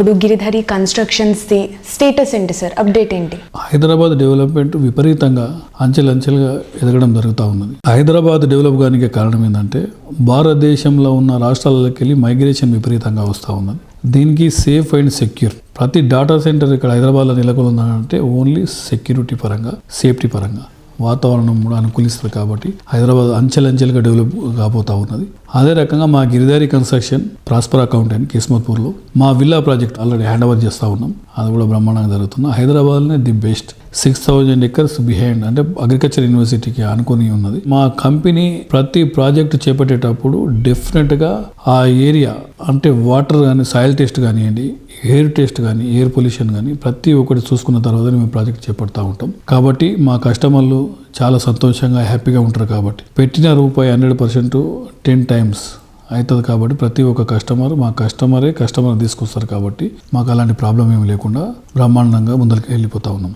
ఇప్పుడు Giridhari constructions the status ఏంటి sir, update ఏంటి? హైదరాబాద్ డెవలప్మెంట్ విపరీతంగా అంచెలంచెలుగా ఎదగడం జరుగుతూ ఉన్నది. హైదరాబాద్ డెవలప్ కానికి కారణం ఏంటంటే భారతదేశంలో ఉన్న రాష్ట్రాలకి వెళ్ళి మైగ్రేషన్ విపరీతంగా వస్తూ ఉన్నది. దీనికి సేఫ్ అండ్ సెక్యూర్ ప్రతి డాటా సెంటర్ ఇక్కడ హైదరాబాద్లో నెలకొందంటే ఓన్లీ సెక్యూరిటీ పరంగా, సేఫ్టీ పరంగా, వాతావరణం కూడా అనుకూలిస్తుంది. కాబట్టి హైదరాబాద్ అంచెలంచెలుగా డెవలప్ కాబోతూ ఉన్నది. అదే రకంగా మా గిరిధారి కన్స్ట్రక్షన్, ప్రాస్పర్ అకౌంటెంట్ కిస్మత్పూర్లో మా villa project already hand over చేస్తూ ఉన్నాం. అది కూడా బ్రహ్మాండంగా జరుగుతుంది. హైదరాబాద్లోనే ది బెస్ట్ 6,000 acres బిహైండ్ అంటే అగ్రికల్చర్ యూనివర్సిటీకి అనుకుని ఉన్నది. మా కంపెనీ ప్రతి ప్రాజెక్టు చేపట్టేటప్పుడు డెఫినెట్గా ఆ ఏరియా అంటే వాటర్ కానీ, సాయిల్ టెస్ట్ కానివ్వండి, ఎయిర్ టెస్ట్ కానీ, ఎయిర్ పొల్యూషన్ కానీ ప్రతి ఒక్కటి చూసుకున్న తర్వాత మేము ప్రాజెక్ట్ చేపడతా ఉంటాం. కాబట్టి మా కస్టమర్లు చాలా సంతోషంగా, హ్యాపీగా ఉంటారు. కాబట్టి పెట్టిన రూపాయి 100% 10 times అవుతుంది. కాబట్టి ప్రతి ఒక్క కస్టమర్ మా కస్టమర్ తీసుకొస్తారు. కాబట్టి మాకు అలాంటి ప్రాబ్లం ఏమి లేకుండా బ్రహ్మాండంగా ముందరికి వెళ్ళిపోతా ఉన్నాం.